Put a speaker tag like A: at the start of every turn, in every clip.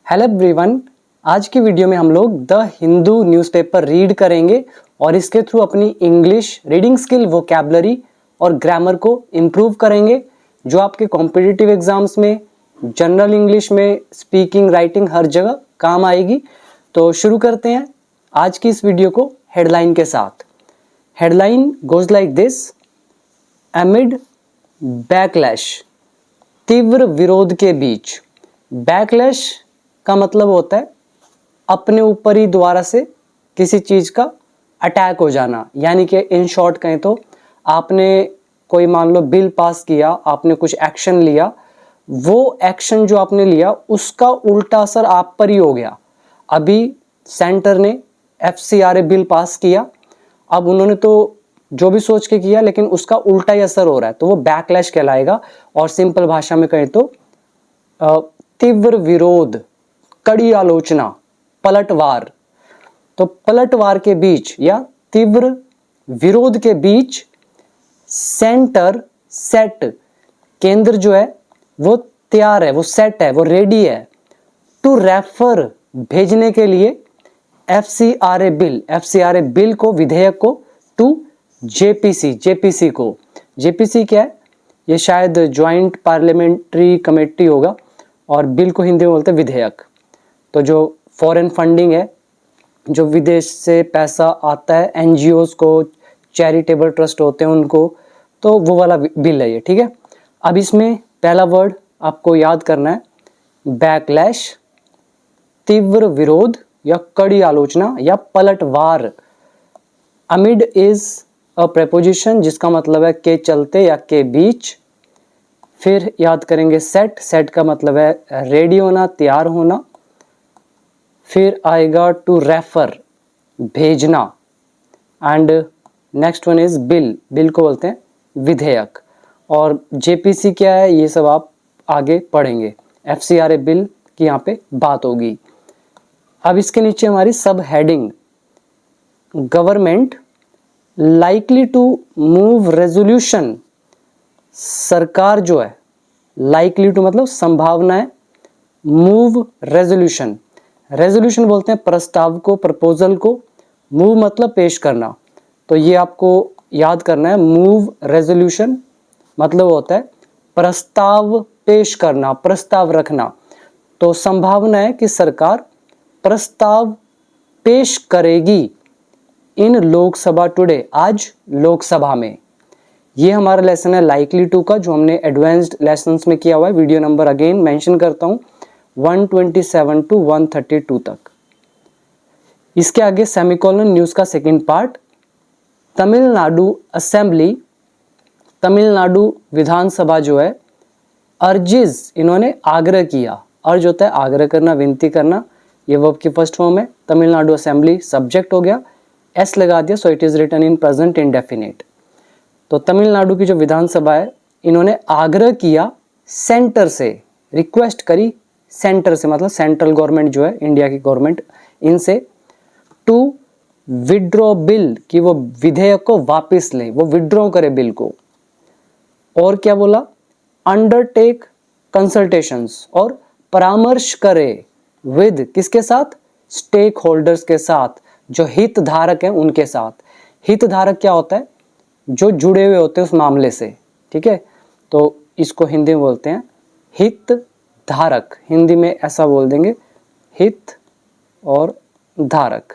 A: Hello everyone, आज की video में हम लोग द हिंदू न्यूज़पेपर रीड करेंगे और इसके थ्रू अपनी इंग्लिश रीडिंग स्किल, वोकैबुलरी और ग्रामर को इम्प्रूव करेंगे, जो आपके कॉम्पिटिटिव एग्जाम्स में, जनरल इंग्लिश में, स्पीकिंग, राइटिंग हर जगह काम आएगी। तो शुरू करते हैं आज की इस वीडियो को हेडलाइन के साथ। Headline goes like this: एमिड backlash, तीव्र विरोध के बीच। बैकलैश का मतलब होता है अपने ऊपर ही दोबारा से किसी चीज का अटैक हो जाना, यानी कि इन शॉर्ट कहें तो आपने कोई मान लो बिल पास किया, आपने कुछ एक्शन लिया, वो एक्शन जो आपने लिया उसका उल्टा असर आप पर ही हो गया। अभी सेंटर ने FCRA बिल पास किया, अब उन्होंने तो जो भी सोच के किया लेकिन उसका उल्टा ही असर हो रहा है, तो वो बैकलैश कहलाएगा। और सिंपल भाषा में कहें तो तीव्र विरोध, कड़ी आलोचना, पलटवार। तो पलटवार के बीच या तीव्र विरोध के बीच सेंटर सेट, केंद्र जो है वो तैयार है, वो सेट है, वो रेडी है टू रेफर, भेजने के लिए FCRA बिल को, विधेयक को, टू JPC को। JPC क्या है? ये शायद ज्वाइंट पार्लियामेंट्री कमेटी होगा और बिल को हिंदी में बोलते हैं विधेयक। तो जो फॉरेन फंडिंग है, जो विदेश से पैसा आता है NGOs को, चैरिटेबल ट्रस्ट होते हैं उनको, तो वो वाला बिल है ये, ठीक है। अब इसमें पहला वर्ड आपको याद करना है बैकलैश, तीव्र विरोध या कड़ी आलोचना या पलटवार। अमिड इज अ प्रेपोजिशन जिसका मतलब है के चलते या के बीच। फिर याद करेंगे सेट, सेट का मतलब है रेडी होना, तैयार होना। फिर आएगा टू रेफर, भेजना। And next one is bill, bill को बोलते हैं विधेयक। और JPC क्या है ये सब आप आगे पढ़ेंगे, FCRA बिल की यहाँ पे बात होगी। अब इसके नीचे हमारी सब heading, government likely to move resolution. सरकार जो है, लाइकली टू मतलब संभावना है, मूव रेजोल्यूशन, रेजोल्यूशन बोलते हैं प्रस्ताव को, प्रपोजल को, मूव मतलब पेश करना। तो ये आपको याद करना है, मूव रेजोल्यूशन मतलब होता है प्रस्ताव पेश करना, प्रस्ताव रखना। तो संभावना है कि सरकार प्रस्ताव पेश करेगी इन लोकसभा टुडे, आज लोकसभा में। ये हमारा लेसन है लाइकली टू का, जो हमने एडवांस्ड लेसन्स में किया हुआ है। वीडियो नंबर अगेन मेंशन करता हूँ 127 to 132 तक। इसके आगे सेमीकोलन, न्यूज का second part. Tamil Nadu assembly, Tamil Nadu विधानसभा जो है, अर्जिज, इन्होंने आग्रह किया। अर्ज होता है आग्रह करना, विनती करना, ये वर्ब की फर्स्ट फॉर्म है। तमिलनाडु असेंबली सब्जेक्ट हो गया, S लगा दिया, so it is written in present indefinite. तो तमिलनाडु की जो विधानसभा है, इन्होंने आग्रह किया सेंटर से, रिक्वेस्ट करी सेंटर से, मतलब सेंट्रल गवर्नमेंट जो है, इंडिया की गवर्नमेंट, इनसे टू विड्रॉ बिल, कि वो विधेयक को वापस लें, वो विड्रॉ करे बिल को। और क्या बोला? अंडरटेक कंसल्टेशंस, और परामर्श करे विद, किसके साथ? स्टेक होल्डर्स के साथ, जो हित धारक हैं उनके साथ। हित धारक क्या होता है? जो जुड़े हुए होते हैं उस मामले से, ठीक है। तो इसको हिंदी में बोलते हैं हित धारक, हिंदी में ऐसा बोल देंगे हित और धारक।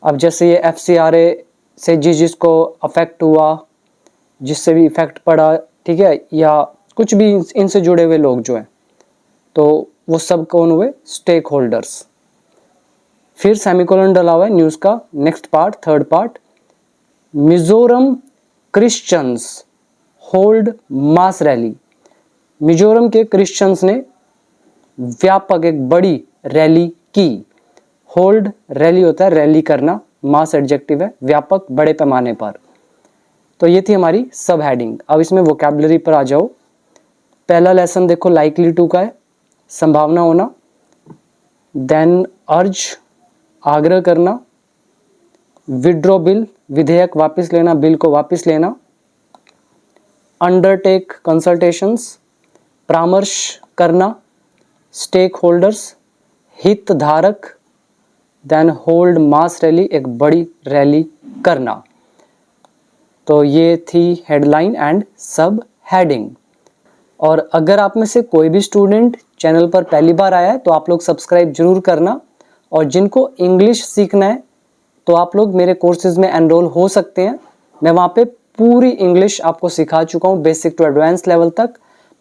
A: अब जैसे ये FCRA से जिसको अफेक्ट हुआ, जिससे भी इफेक्ट पड़ा, ठीक है, या कुछ भी इनसे जुड़े हुए लोग जो हैं, तो वो सब कौन हुए? Stake holders. फिर सेमीकोलन डला हुआ है न्यूज का next part, third part. Mizoram Christians hold mass rally, Mizoram के क्रिश्चियंस ने व्यापक एक बड़ी रैली की। होल्ड, रैली होता है रैली करना, मास एडजेक्टिव है, व्यापक, बड़े पैमाने पर। तो ये थी हमारी सब हेडिंग। अब इसमें वोकैबुलरी पर आ जाओ। पहला लेसन देखो लाइकली टू का है, संभावना होना। देन अर्ज, आग्रह करना। विड्रॉ बिल, विधेयक वापस लेना, बिल को वापस लेना। अंडरटेक कंसल्टेशंस, परामर्श करना। स्टेक होल्डर्स, हितधारक, देन होल्ड मास रैली, एक बड़ी रैली करना। तो ये थी हेडलाइन एंड सब हेडिंग। और अगर आप में से कोई भी स्टूडेंट चैनल पर पहली बार आया है तो आप लोग सब्सक्राइब जरूर करना, और जिनको इंग्लिश सीखना है तो आप लोग मेरे कोर्सेज में एनरोल हो सकते हैं। मैं वहाँ पे पूरी इंग्लिश आपको सिखा चुका हूँ, बेसिक टू एडवांस लेवल तक।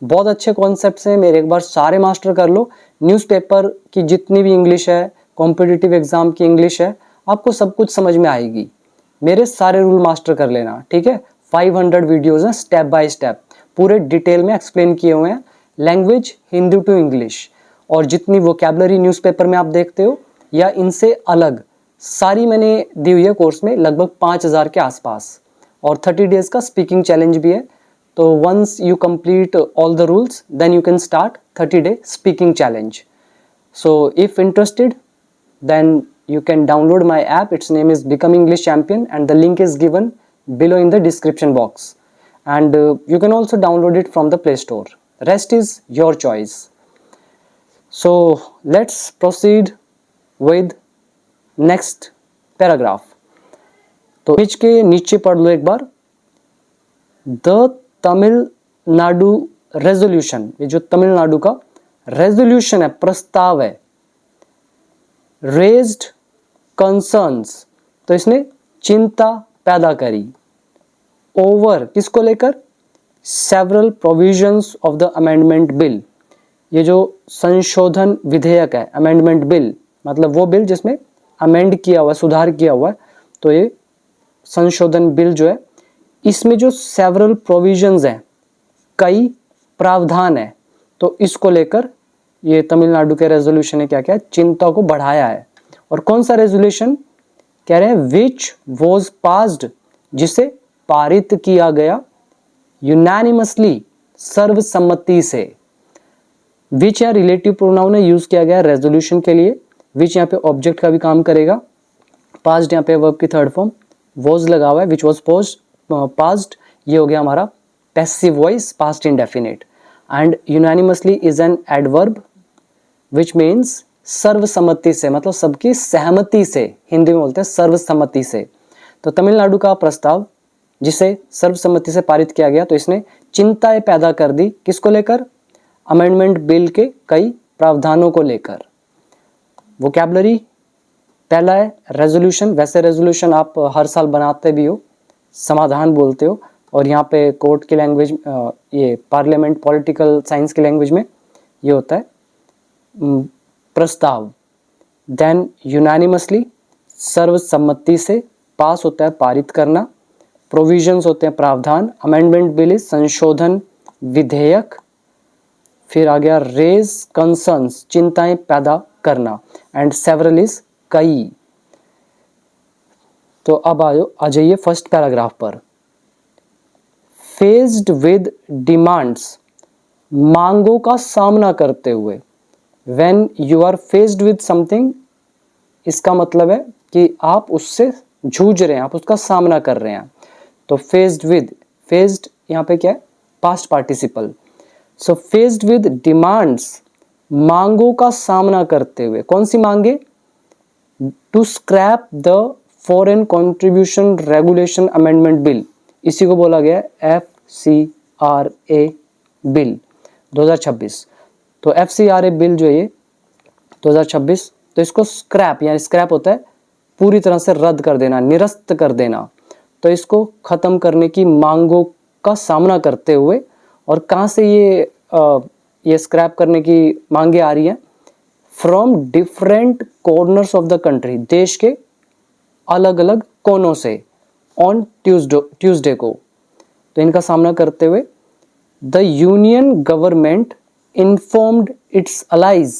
A: बहुत अच्छे कॉन्सेप्ट्स हैं मेरे, एक बार सारे मास्टर कर लो। न्यूज़पेपर की जितनी भी इंग्लिश है, कॉम्पिटिटिव एग्जाम की इंग्लिश है, आपको सब कुछ समझ में आएगी। मेरे सारे रूल मास्टर कर लेना, ठीक है। 500 वीडियोज़ हैं, स्टेप बाय स्टेप पूरे डिटेल में एक्सप्लेन किए हुए हैं, लैंग्वेज हिंदी टू इंग्लिश। और जितनी वोकैबुलरी न्यूज़पेपर में आप देखते हो या इनसे अलग सारी मैंने दी हुई है कोर्स में, लगभग 5000 के आसपास। और 30 डेज का स्पीकिंग चैलेंज भी है। तो once you complete all the rules then you can start 30 day speaking challenge. So if interested, then you can download my app. Its name is Become English Champion and the link is given below in the description box. And you can also download it from the Play Store. Rest is your choice. So let's proceed with next paragraph. तो image के नीचे पढ़ लो एक बार। The Tamil Nadu resolution, ये जो तमिलनाडु का resolution है, प्रस्ताव है, रेज्ड कंसर्न्स, तो इसने चिंता पैदा करी, ओवर, किसको लेकर, several provisions of the amendment bill, ये जो संशोधन विधेयक है, अमेंडमेंट बिल मतलब वो बिल जिसमें अमेंड किया हुआ है, सुधार किया हुआ है, तो ये संशोधन बिल जो है, इसमें जो सेवरल प्रोविजंस हैं, कई प्रावधान है, तो इसको लेकर ये तमिलनाडु के रेजोल्यूशन ने क्या किया, चिंता को बढ़ाया है। और कौन सा रेजोल्यूशन कह रहे हैं, विच वॉज पास्ड, जिसे पारित किया गया, यूनानिमसली, सर्वसम्मति से। विच यहाँ रिलेटिव प्रोनाउन है, यूज किया गया रेजोल्यूशन के लिए। विच यहाँ पे ऑब्जेक्ट का भी काम करेगा। पास्ड यहाँ पे वर्ब की थर्ड फॉर्म, वॉज लगा हुआ है, विच वॉज पास्ड, ये हो गया हमारा passive voice, past indefinite. And unanimously is an adverb which means सर्वसम्मति से, मतलब सबकी सहमति से, हिंदी में बोलते हैं सर्वसम्मति से। तो तमिलनाडु का प्रस्ताव जिसे सर्वसम्मति से पारित किया गया, तो इसने चिंताएं पैदा कर दी, किसको लेकर, अमेंडमेंट बिल के कई प्रावधानों को लेकर। वोकैबुलरी पहला है रेजोल्यूशन, वैसे रेजोल्यूशन आप हर साल बनाते भी हो, समाधान बोलते हो, और यहाँ पे कोर्ट की लैंग्वेज, ये पार्लियामेंट पॉलिटिकल साइंस की लैंग्वेज में ये होता है प्रस्ताव। देन यूनानिमसली, सर्वसम्मति से, पास होता है पारित करना, प्रोविजंस होते हैं प्रावधान, अमेंडमेंट बिल इज संशोधन विधेयक, फिर आ गया रेज कंसर्न्स, चिंताएं पैदा करना, एंड सेवरल इज कई। तो अब आ जाइए फर्स्ट पैराग्राफ पर। फेज्ड विद डिमांड्स, मांगों का सामना करते हुए। When you are faced with something, इसका मतलब है कि आप उससे जूझ रहे हैं, आप उसका सामना कर रहे हैं। तो फेज्ड विद, फेज्ड यहाँ पे क्या है, past participle. So faced with demands, मांगों का सामना करते हुए। कौन सी मांगे, to scrap the foreign contribution regulation amendment bill, इसी को बोला गया FCRA बिल 2026। तो FCRA बिल जो है ये 2026, तो इसको स्क्रैप, यानी स्क्रैप होता है पूरी तरह से रद्द कर देना, निरस्त कर देना। तो इसको खत्म करने की मांगों का सामना करते हुए, और कहाँ से ये स्क्रैप करने की मांगे आ रही हैं, from different corners of the country, देश के अलग अलग कोनों से, ऑन ट्यूसडे को। तो इनका सामना करते हुए the union government informed its allies,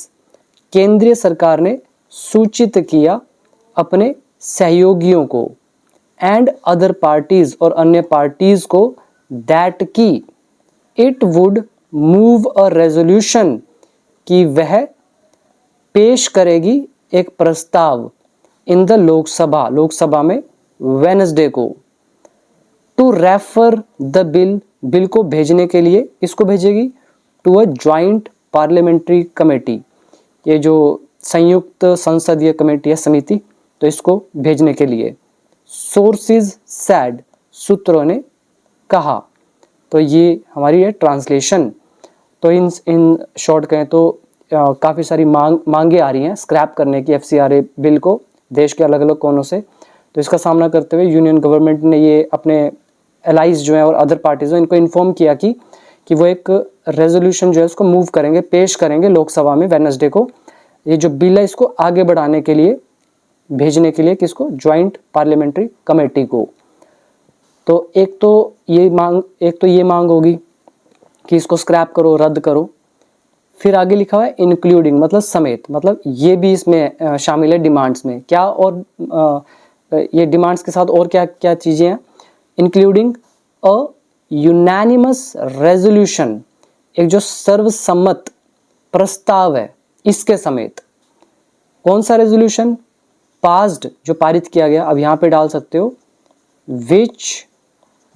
A: केंद्रीय सरकार ने सूचित किया अपने सहयोगियों को, एंड अदर पार्टीज, और अन्य पार्टीज को, दैट की it would move a resolution, कि वह पेश करेगी एक प्रस्ताव, इन द लोकसभा, लोकसभा में वेनसडे को, to refer the bill, bill को भेजने के लिए, इसको भेजेगी, to a joint parliamentary committee, ये जो संयुक्त संसदीय कमेटी या समिति, तो इसको भेजने के लिए। सोर्सेज सैड, सूत्रों ने कहा, तो ये हमारी है ट्रांसलेशन। तो इन शॉर्ट कहें तो काफ़ी सारी मांगे आ रही हैं स्क्रैप करने की FCRA बिल को देश के अलग अलग कोनों से। तो इसका सामना करते हुए यूनियन गवर्नमेंट ने ये अपने एलाइज जो हैं और अदर पार्टीज हैं इनको इन्फॉर्म किया कि वो एक रेजोल्यूशन जो है उसको मूव करेंगे, पेश करेंगे लोकसभा में वेडनेसडे को। ये जो बिल है इसको आगे बढ़ाने के लिए, भेजने के लिए किसको, ज्वाइंट पार्लियामेंट्री कमेटी को। तो एक तो ये मांग होगी कि इसको स्क्रैप करो, रद्द करो। फिर आगे लिखा हुआ है इंक्लूडिंग, मतलब समेत, मतलब ये भी इसमें शामिल है डिमांड्स में। क्या और ये डिमांड्स के साथ और क्या क्या चीज़ें हैं, इंक्लूडिंग अ यूनानिमस रेजोल्यूशन, एक जो सर्वसम्मत प्रस्ताव है इसके समेत। कौन सा रेजोल्यूशन, पास्ड, जो पारित किया गया। अब यहाँ पे डाल सकते हो विच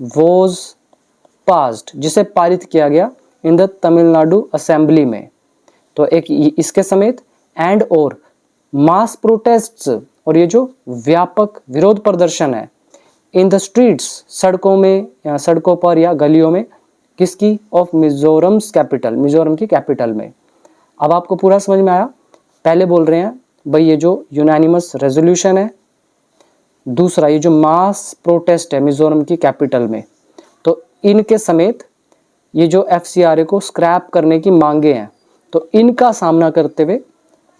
A: वॉज पास्ड, जिसे पारित किया गया इन द तमिलनाडु असेंबली में। तो एक इसके समेत एंड और मास प्रोटेस्ट्स, और ये जो व्यापक विरोध प्रदर्शन है इन द स्ट्रीट्स, सड़कों में या सड़कों पर या गलियों में, किसकी, ऑफ मिजोरम्स कैपिटल, मिजोरम की कैपिटल में। अब आपको पूरा समझ में आया। पहले बोल रहे हैं भाई ये जो यूनानिमस रेजोल्यूशन है, दूसरा ये जो मास प्रोटेस्ट है मिजोरम की कैपिटल में, तो इनके समेत ये जो FCRA को स्क्रैप करने की मांगे हैं, तो इनका सामना करते हुए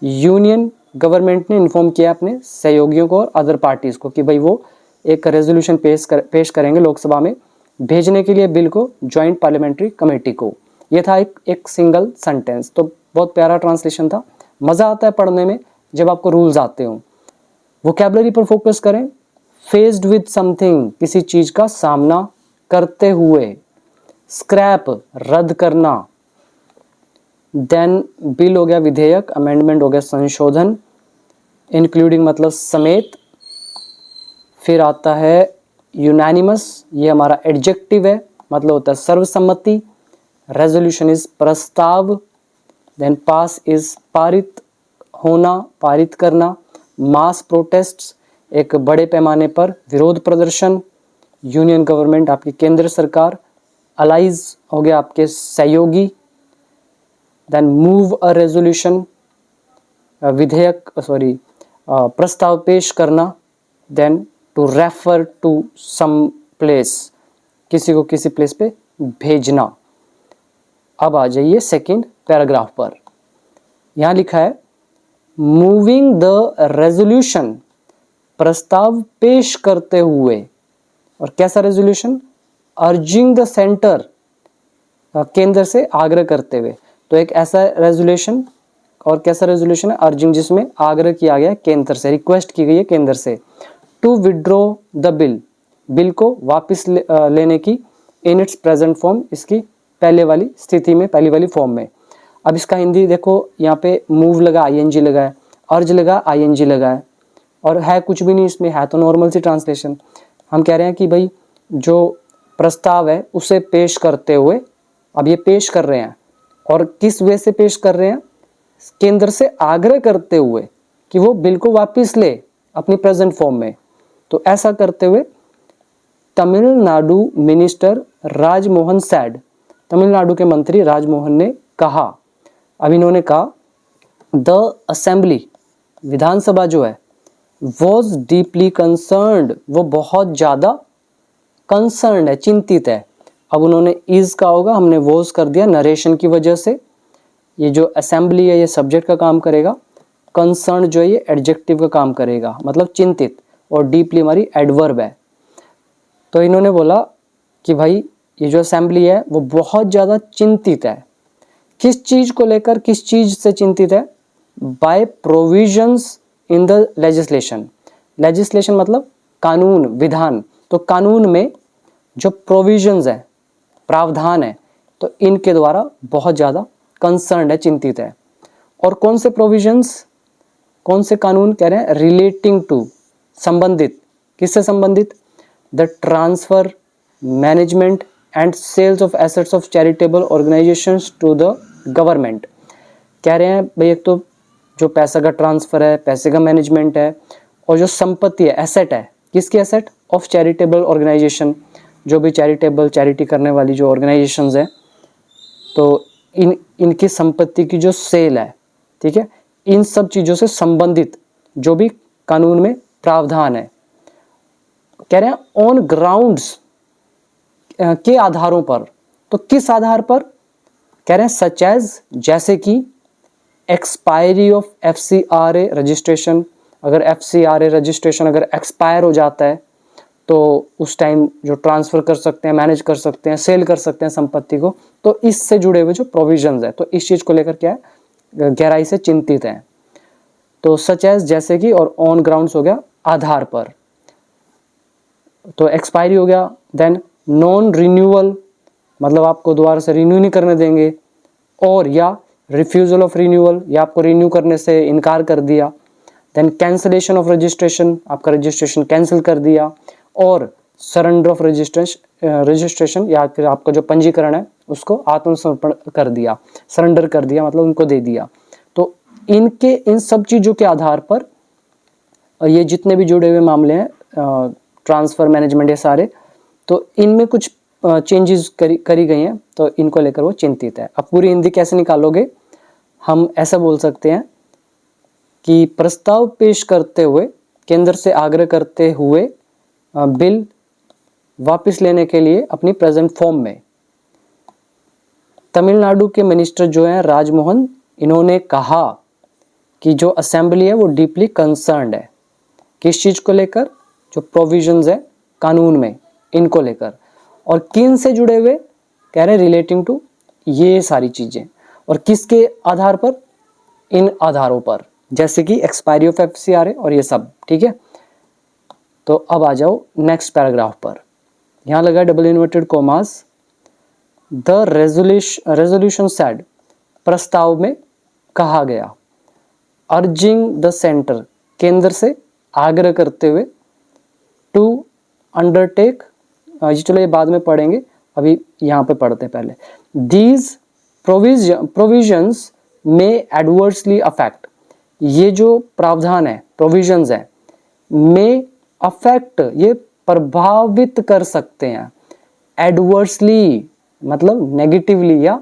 A: यूनियन गवर्नमेंट ने इन्फॉर्म किया अपने सहयोगियों को और अदर पार्टीज को कि भाई वो एक रेजोल्यूशन पेश करेंगे लोकसभा में, भेजने के लिए बिल को ज्वाइंट पार्लियामेंट्री कमेटी को। ये था एक सिंगल सेंटेंस। तो बहुत प्यारा ट्रांसलेशन था, मज़ा आता है पढ़ने में जब आपको रूल्स आते हो। वोकैबुलरी पर फोकस करें। फेस्ड विद समथिंग, किसी चीज़ का सामना करते हुए। स्क्रैप, रद्द करना। देन बिल हो गया विधेयक, अमेंडमेंट हो गया संशोधन। इंक्लूडिंग मतलब समेत। फिर आता है यूनानिमस, ये हमारा एडजेक्टिव है, मतलब होता है सर्वसम्मति। रेजोल्यूशन इज प्रस्ताव। देन पास इज पारित होना, पारित करना। मास प्रोटेस्ट्स, एक बड़े पैमाने पर विरोध प्रदर्शन। यूनियन गवर्नमेंट आपकी केंद्र सरकार। अलाइज हो गया आपके सहयोगी। देन मूव अ रेजोल्यूशन, विधेयक प्रस्ताव पेश करना। Then to refer to some place, किसी को किसी प्लेस पे भेजना। अब आ जाइए सेकंड पैराग्राफ पर। यहाँ लिखा है मूविंग द रेजोल्यूशन, प्रस्ताव पेश करते हुए। और कैसा रेजोल्यूशन, अर्जिंग द सेंटर, केंद्र से आग्रह करते हुए। तो एक ऐसा रेजोल्यूशन, और कैसा रेजोल्यूशन है, अर्जिंग, जिसमें आग्रह किया गया केंद्र से, रिक्वेस्ट की गई है केंद्र से। To withdraw the bill, bill को वापस लेने की। इन इट्स प्रेजेंट फॉर्म, इसकी पहले वाली स्थिति में, पहली वाली फॉर्म में। अब इसका हिंदी देखो, यहाँ पे मूव लगा ING लगा है, अर्ज लगा ING लगा है, और है कुछ भी नहीं इसमें, है तो नॉर्मल सी ट्रांसलेशन। हम कह रहे हैं कि भाई जो प्रस्ताव है उसे पेश करते हुए, अब ये पेश कर रहे हैं, और किस वे से पेश कर रहे हैं, केंद्र से आग्रह करते हुए कि वो बिल को वापस ले अपनी प्रेजेंट फॉर्म में। तो ऐसा करते हुए तमिलनाडु मिनिस्टर राजमोहन सैड, तमिलनाडु के मंत्री राजमोहन ने कहा। अब इन्होंने कहा द असेंबली, विधानसभा जो है, वॉज डीपली कंसर्न्ड, वो बहुत ज़्यादा कंसर्न्ड है, चिंतित है। अब उन्होंने इज का होगा, हमने वॉज कर दिया नरेशन की वजह से। ये जो असेंबली है ये सब्जेक्ट का काम करेगा, कंसर्न जो है ये एडजेक्टिव का काम करेगा, मतलब चिंतित, और डीपली हमारी एडवर्ब है। तो इन्होंने बोला कि भाई ये जो असेंबली है वो बहुत ज़्यादा चिंतित है। किस चीज़ को लेकर, किस चीज़ से चिंतित है, by provisions in the legislation. Legislation मतलब कानून, विधान। तो कानून में जो प्रोविजंस है, प्रावधान है, तो इनके द्वारा बहुत ज़्यादा कंसर्न है, चिंतित है। और कौन से प्रोविजंस, कौन से कानून कह रहे हैं, रिलेटिंग टू, संबंधित, किससे संबंधित, the transfer, management and sales of assets of charitable organisations to the government. कह रहे हैं भाई एक तो जो पैसा का ट्रांसफ़र है, पैसे का मैनेजमेंट है, और जो संपत्ति है, एसेट है, किसकी एसेट? ऑफ चैरिटेबल ऑर्गेनाइजेशन, जो भी चैरिटी करने वाली जो ऑर्गेनाइजेशंस हैं, तो इनकी संपत्ति की जो सेल है, ठीक है, इन सब चीज़ों से संबंधित जो भी कानून में प्रावधान है, कह रहे हैं ऑन ग्राउंड्स के आधारों पर। तो किस आधार पर? कह रहे हैं सच एज, जैसे कि एक्सपायरी ऑफ FCRA रजिस्ट्रेशन। अगर FCRA रजिस्ट्रेशन अगर एक्सपायर हो जाता है तो उस टाइम जो ट्रांसफ़र कर सकते हैं, मैनेज कर सकते हैं, सेल कर सकते हैं संपत्ति को। तो इससे जुड़े हुए जो प्रोविजंस है, तो इस चीज़ को लेकर क्या है, गहराई से चिंतित हैं। तो सच एज, जैसे कि, और ऑन ग्राउंड्स हो गया आधार पर, तो एक्सपायरी हो गया। देन नॉन रिन्यूअल, मतलब आपको दोबारा से रिन्यू नहीं करने देंगे, और या रिफ्यूजल ऑफ रिन्यूअल, या आपको रिन्यू करने से इनकार कर दिया। देन कैंसलेशन ऑफ रजिस्ट्रेशन, आपका रजिस्ट्रेशन कैंसिल कर दिया, और सरेंडर ऑफ रजिस्ट्रेशन, या फिर आपका जो पंजीकरण है उसको आत्मसमर्पण कर दिया, सरेंडर कर दिया, मतलब उनको दे दिया। तो इन सब चीज़ों के आधार पर ये जितने भी जुड़े हुए मामले हैं, ट्रांसफ़र, मैनेजमेंट, ये सारे, तो इनमें कुछ चेंजेस करी गई हैं, तो इनको लेकर वो चिंतित है। अब पूरी हिंदी कैसे निकालोगे? हम ऐसा बोल सकते हैं कि प्रस्ताव पेश करते हुए, केंद्र से आग्रह करते हुए बिल वापस लेने के लिए अपनी प्रेजेंट फॉर्म में, तमिलनाडु के मिनिस्टर जो हैं राजमोहन, इन्होंने कहा कि जो असेंबली है वो डीपली कंसर्न्ड है। किस चीज़ को लेकर? जो प्रोविजंस है कानून में, इनको लेकर। और किन से जुड़े हुए? कह रहे हैं रिलेटिंग टू ये सारी चीज़ें। और किसके आधार पर? इन आधारों पर, जैसे कि एक्सपायरी ऑफ FCRA और ये सब, ठीक है। तो अब आ जाओ नेक्स्ट पैराग्राफ पर। यहाँ लगा double inverted commas, the resolution said, प्रस्ताव में कहा गया, अर्जिंग द सेंटर, केंद्र से आग्रह करते हुए, टू अंडरटेक, चलो ये बाद में पढ़ेंगे, अभी यहाँ पे पढ़ते हैं पहले। दीज प्रोविजंस में एडवर्सली अफेक्ट, ये जो प्रावधान है, प्रोविजंस है, में अफेक्ट, ये प्रभावित कर सकते हैं, एडवर्सली मतलब नेगेटिवली या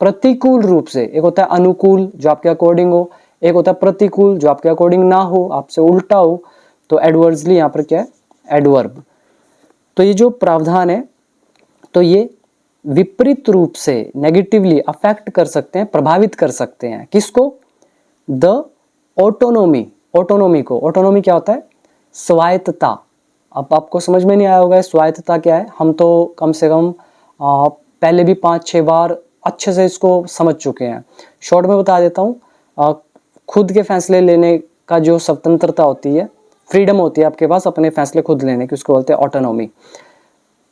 A: प्रतिकूल रूप से। एक होता है अनुकूल, जो आपके अकॉर्डिंग हो, एक होता है प्रतिकूल, जो आपके अकॉर्डिंग ना हो, आपसे उल्टा हो। तो एडवर्सली यहाँ पर क्या है? एडवर्ब। तो ये जो प्रावधान है, तो ये विपरीत रूप से, नेगेटिवली अफेक्ट कर सकते हैं, प्रभावित कर सकते हैं। किसको? द ऑटोनोमी, ऑटोनोमी को। ऑटोनोमी क्या होता है? स्वायत्तता। अब आपको समझ में नहीं आया होगा स्वायत्तता क्या है। हम तो कम से कम पहले भी 5-6 बार अच्छे से इसको समझ चुके हैं। शॉर्ट में बता देता हूँ, खुद के फैसले लेने का जो स्वतंत्रता होती है, फ्रीडम होती है आपके पास अपने फैसले खुद लेने की, उसको बोलते हैं ऑटोनॉमी।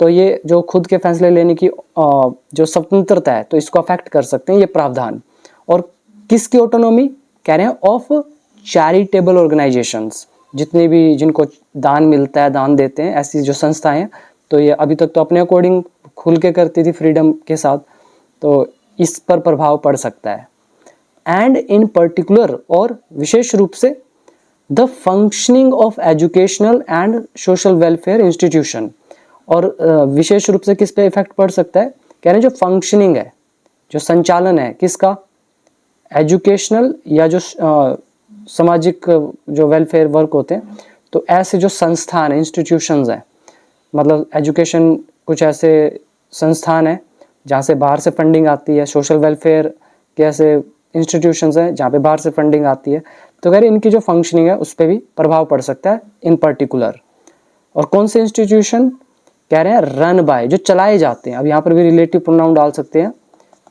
A: तो ये जो खुद के फैसले लेने की जो स्वतंत्रता है, तो इसको अफेक्ट कर सकते हैं ये प्रावधान। और किसकी ऑटोनॉमी? कह रहे हैं ऑफ चैरिटेबल ऑर्गेनाइजेशंस, जितने भी जिनको दान मिलता है, दान देते हैं, ऐसी जो संस्थाएं हैं। तो ये अभी तक तो अपने अकॉर्डिंग खुल के करती थी फ्रीडम के साथ, तो इस पर प्रभाव पड़ सकता है। एंड इन पर्टिकुलर, और विशेष रूप से, the functioning of educational and social welfare institution. और विशेष रूप से किस पे इफेक्ट पड़ सकता है? कह रहे हैं जो फंक्शनिंग है, जो संचालन है, किसका? एजुकेशनल या जो सामाजिक जो वेलफेयर वर्क होते हैं, तो ऐसे जो संस्थान है, इंस्टीट्यूशंस हैं, मतलब एजुकेशन कुछ ऐसे संस्थान है जहाँ से बाहर से फंडिंग आती है, सोशल वेलफेयर के ऐसे इंस्टीट्यूशंस हैं जहाँ पे बाहर से फंडिंग आती है। तो कह रहे इनकी जो फंक्शनिंग है उस पर भी प्रभाव पड़ सकता है इन पर्टिकुलर। और कौन से इंस्टीट्यूशन? कह रहे हैं रन बाय, जो चलाए जाते हैं। अब यहाँ पर भी रिलेटिव प्रोनाउन डाल सकते हैं,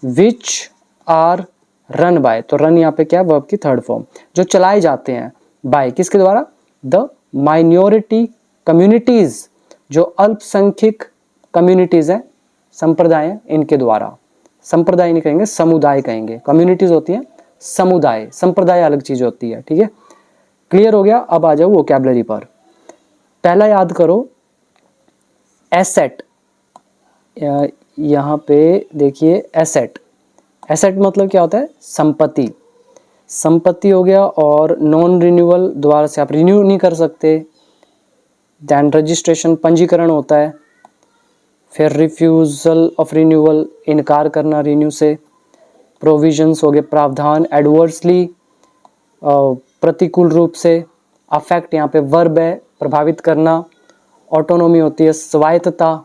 A: विच आर रन बाय। तो रन यहाँ पे क्या है? वर्ब की थर्ड फॉर्म। जो चलाए जाते हैं बाय, किसके द्वारा? द माइनॉरिटी कम्युनिटीज, जो अल्पसंख्यक कम्युनिटीज हैं, संप्रदाय हैं, इनके द्वारा। संप्रदाय नहीं कहेंगे, समुदाय कहेंगे। कम्युनिटीज होती हैं समुदाय, संप्रदाय अलग चीज होती है, ठीक है। क्लियर हो गया? अब आ जाओ वोकैबुलरी पर। पहला याद करो, एसेट। यहाँ पे देखिए एसेट। एसेट मतलब क्या होता है? संपत्ति। संपत्ति हो गया, और नॉन रिन्यूअल दोबारा से आप रिन्यू नहीं कर सकते। दैन रजिस्ट्रेशन पंजीकरण होता है। फिर रिफ्यूज़ल ऑफ रिन्यूअल, इनकार करना रिन्यू से। प्रोविजंस हो गए प्रावधान, एडवर्सली प्रतिकूल रूप से। अफेक्ट यहाँ पे वर्ब है, प्रभावित करना। ऑटोनॉमी होती है स्वायत्तता,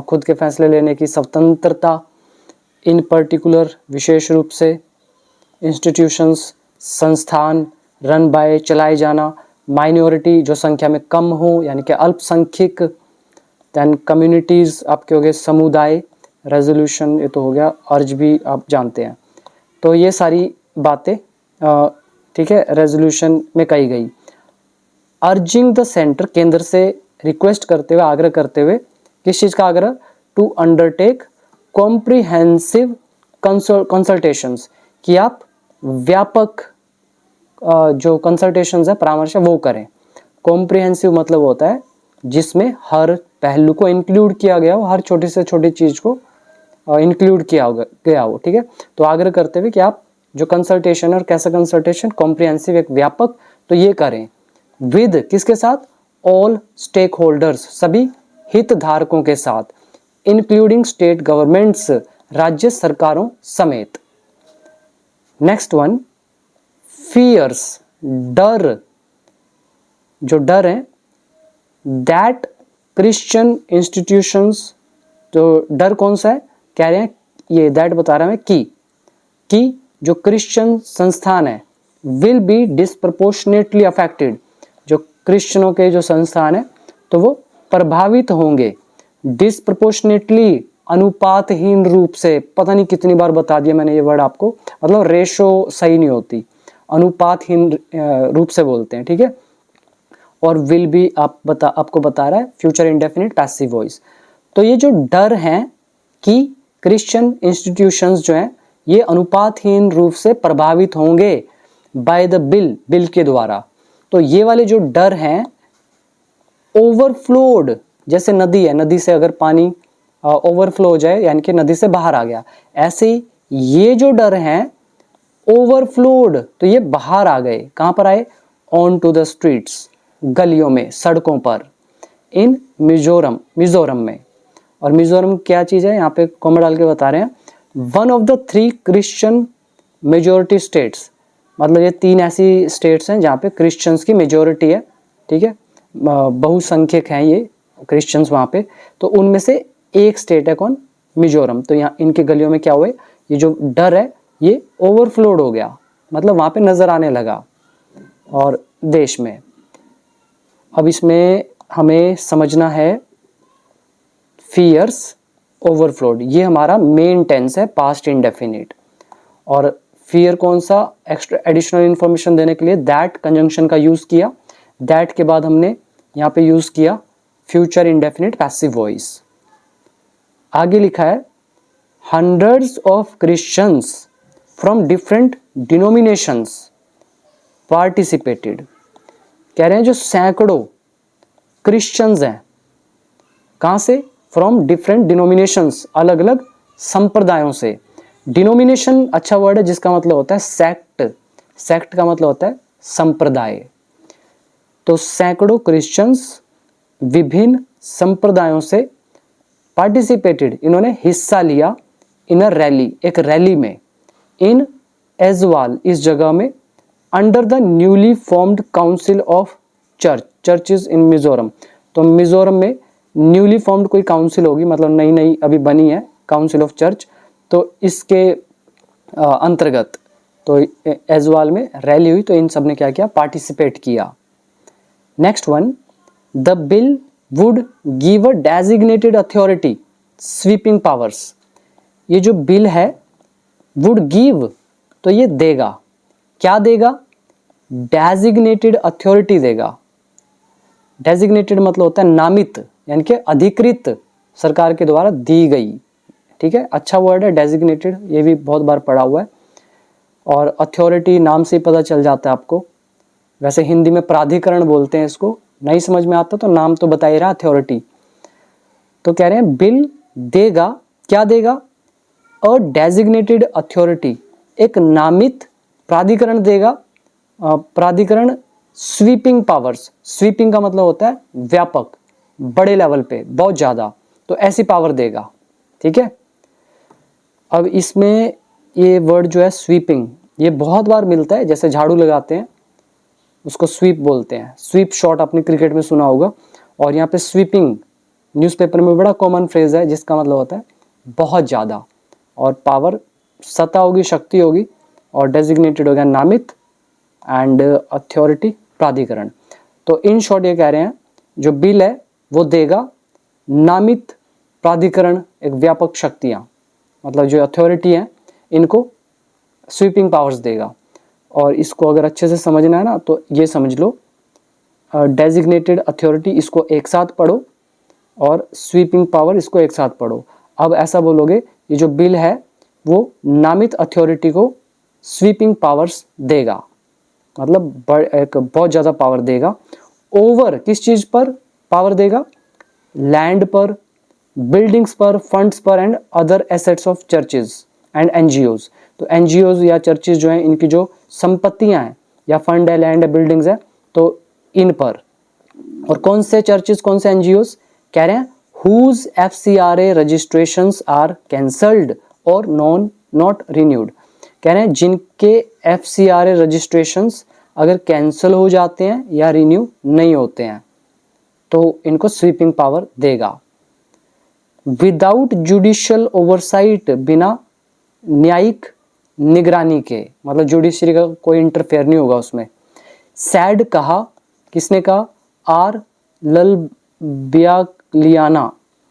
A: खुद के फैसले लेने की स्वतंत्रता। इन पर्टिकुलर विशेष रूप से। इंस्टीट्यूशंस संस्थान, रन बाय चलाए जाना। माइनॉरिटी जो संख्या में कम हो यानी कि अल्पसंख्यक। दैन कम्युनिटीज़ आपके हो गए समुदाय। रेजोल्यूशन ये तो हो गया, अर्ज भी आप जानते हैं। तो ये सारी बातें ठीक है रेजोल्यूशन में कही गई। अर्जिंग द सेंटर, केंद्र से रिक्वेस्ट करते हुए, आग्रह करते हुए, किस चीज़ का आग्रह? टू अंडरटेक कॉम्प्रिहेंसिव कंसल्टेशंस, कि आप व्यापक जो कंसल्टेशंस है, परामर्श है, वो करें। कॉम्प्रिहेंसिव मतलब होता है जिसमें हर पहलू को इंक्लूड किया गया हो, हर छोटी से छोटी चीज़ को इंक्लूड किया गया हो, ठीक है। तो आग्रह करते हुए कि आप जो कंसल्टेशन, और कैसा कंसल्टेशन? कॉम्प्रिहेंसिव, एक व्यापक, तो ये करें। विद किसके साथ? ऑल स्टेक होल्डर्स, सभी हितधारकों के साथ। इंक्लूडिंग स्टेट गवर्नमेंट्स, राज्य सरकारों समेत। नेक्स्ट वन, फियर्स, डर, जो डर है। दैट क्रिश्चियन इंस्टीट्यूशंस, तो डर कौन सा है? कह रहे हैं ये दैट बता रहा है कि जो क्रिश्चियन संस्थान है विल बी डिस्प्रपोर्शनेटली अफेक्टेड, जो क्रिश्चियनों के जो संस्थान है तो वो प्रभावित होंगे। डिस्प्रपोर्शनेटली, अनुपातहीन रूप से। पता नहीं कितनी बार बता दिया मैंने ये वर्ड आपको, मतलब रेशो सही नहीं होती, अनुपातहीन रूप से बोलते हैं, ठीक है। और विल भी आपको बता रहा है फ्यूचर इंडेफिनिट पैसिव वॉइस। तो ये जो डर है कि क्रिश्चियन इंस्टीट्यूशंस जो हैं ये अनुपातहीन रूप से प्रभावित होंगे बाय द बिल के द्वारा। तो ये वाले जो डर हैं, ओवरफ्लोड, जैसे नदी है, नदी से अगर पानी ओवरफ्लो हो जाए यानी कि नदी से बाहर आ गया, ऐसे ही ये जो डर हैं ओवरफ्लोड, तो ये बाहर आ गए। कहां पर आए? ऑन टू द स्ट्रीट्स, गलियों में, सड़कों पर। इन मिजोरम में। और मिजोरम क्या चीज़ है यहाँ पे कॉमा डाल के बता रहे हैं। One of the 3 Christian majority states, मतलब ये 3 ऐसी स्टेट्स हैं जहाँ पे क्रिश्चियंस की मेजोरिटी है, ठीक है, बहुसंख्यक हैं ये क्रिश्चियंस वहाँ पे। तो उनमें से एक स्टेट है कौन? मिजोरम। तो यहाँ इनके गलियों में क्या हुए? ये जो डर है ये ओवरफ्लोड हो गया, मतलब वहाँ पे नजर आने लगा और देश में। अब इसमें हमें समझना है फियर्स, ओवरफ्लोड, ये हमारा मेन टेंस है, पास्ट इंडेफिनिट। और फियर कौन सा? एक्स्ट्रा एडिशनल इंफॉर्मेशन देने के लिए दैट कंजंक्शन का यूज किया। दैट के बाद हमने यहाँ पे यूज किया फ्यूचर इंडेफिनिट पैसिव वॉइस। आगे लिखा है hundreds of Christians from different denominations participated. कह रहे हैं जो सैकड़ों क्रिश्चियंस हैं, कहाँ से? फ्रॉम डिफरेंट डिनोमिनेशंस, अलग अलग संप्रदायों से। डिनोमिनेशन अच्छा वर्ड है जिसका मतलब होता है सेक्ट। सेक्ट का मतलब होता है संप्रदाय। तो सैकड़ों क्रिश्चियंस विभिन्न संप्रदायों से पार्टिसिपेटेड, इन्होंने हिस्सा लिया इन अ रैली, एक रैली में। इन एजवाल, इस जगह में। Under the newly formed council of churches in Mizoram. तो मिजोरम में न्यूली फॉर्म्ड कोई काउंसिल होगी, मतलब नई नई अभी बनी है काउंसिल ऑफ चर्च, तो इसके अंतर्गत तो एजवाल में रैली हुई, तो इन सब ने क्या किया? पार्टिसिपेट किया। Next one, the bill would give a designated authority sweeping powers. ये जो बिल है वुड गिव, तो ये देगा, क्या देगा? डेजिग्नेटेड अथॉरिटी देगा। डेजिग्नेटेड मतलब होता है नामित, यानी कि अधिकृत, सरकार के द्वारा दी गई, ठीक है, अच्छा वर्ड है डेजिग्नेटेड, ये भी बहुत बार पढ़ा हुआ है। और अथॉरिटी नाम से ही पता चल जाता है आपको। वैसे हिंदी में प्राधिकरण बोलते हैं इसको, नहीं समझ में आता तो नाम तो बता ही रहा, अथॉरिटी। तो कह रहे हैं बिल देगा, क्या देगा? अ डेजिग्नेटेड अथॉरिटी, एक नामित प्राधिकरण देगा, प्राधिकरण स्वीपिंग पावर्स, स्वीपिंग का मतलब होता है व्यापक, बड़े लेवल पे, बहुत ज़्यादा, तो ऐसी पावर देगा। ठीक है, अब इसमें ये वर्ड जो है स्वीपिंग, ये बहुत बार मिलता है, जैसे झाड़ू लगाते हैं उसको स्वीप बोलते हैं, स्वीप शॉट आपने क्रिकेट में सुना होगा, और यहाँ पे स्वीपिंग न्यूज़पेपर में बड़ा कॉमन फ्रेज है जिसका मतलब होता है बहुत ज़्यादा, और पावर सत्ता होगी, शक्ति होगी, और डेजिग्नेटेड हो गया नामित, एंड अथॉरिटी प्राधिकरण। तो इन शॉर्ट ये कह रहे हैं जो बिल है वो देगा नामित प्राधिकरण, एक व्यापक शक्तियाँ, मतलब जो अथॉरिटी है इनको स्वीपिंग पावर्स देगा। और इसको अगर अच्छे से समझना है ना तो ये समझ लो, डेजिग्नेटेड अथॉरिटी इसको एक साथ पढ़ो और स्वीपिंग पावर इसको एक साथ पढ़ो। अब ऐसा बोलोगे ये जो बिल है वो नामित अथॉरिटी को स्वीपिंग पावर्स देगा, मतलब एक बहुत ज़्यादा पावर देगा। ओवर किस चीज़ पर पावर देगा? लैंड पर, बिल्डिंग्स पर, फंड्स पर, and other assets of churches and NGOs. तो एनजीओज या चर्चेज जो हैं इनकी जो संपत्तियां हैं, या फंड है, लैंड है, बिल्डिंग्स है, तो इन पर। और कौन से चर्चेज, कौन से एनजीओज कह रहे हैं? Whose FCRA registrations are cancelled और नॉट रिन्यूड। कह रहे हैं जिनके FCRA रजिस्ट्रेशंस अगर कैंसिल हो जाते हैं या रिन्यू नहीं होते हैं तो इनको स्वीपिंग पावर देगा। विदाउट जुडिशियल ओवरसाइट, बिना न्यायिक निगरानी के, मतलब जुडिशरी का कोई इंटरफेयर नहीं होगा उसमें। सैड कहा, किसने कहा? आर ललबियालियाना,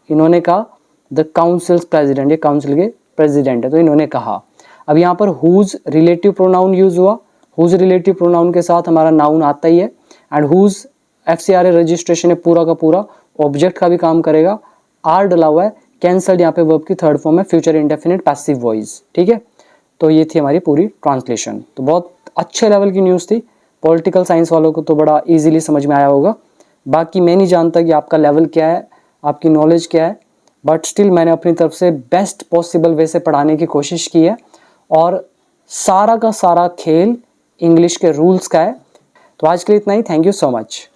A: इन्होंने कहा, द काउंसिल्स प्रेसिडेंट, ये काउंसिल के प्रेसिडेंट है तो इन्होंने कहा। अब यहाँ पर हुज रिलेटिव प्रोनाउन यूज हुआ, हुज रिलेटिव प्रोनाउन के साथ हमारा नाउन आता ही है, एंड हुज FCRA रजिस्ट्रेशन है पूरा का पूरा, ऑब्जेक्ट का भी काम करेगा। आर डला हुआ है, कैंसल्ड यहाँ पे वर्ब की थर्ड फॉर्म है, फ्यूचर इंडेफिनिट पैसिव वॉइस। ठीक है, तो ये थी हमारी पूरी ट्रांसलेशन। तो बहुत अच्छे लेवल की न्यूज़ थी, पॉलिटिकल साइंस वालों को तो बड़ा इजीली समझ में आया होगा। बाकी मैं नहीं जानता कि आपका लेवल क्या है, आपकी नॉलेज क्या है, बट स्टिल मैंने अपनी तरफ से बेस्ट पॉसिबल वे से पढ़ाने की कोशिश की है, और सारा का सारा खेल इंग्लिश के रूल्स का है। तो आज के लिए इतना ही, थैंक यू सो मच।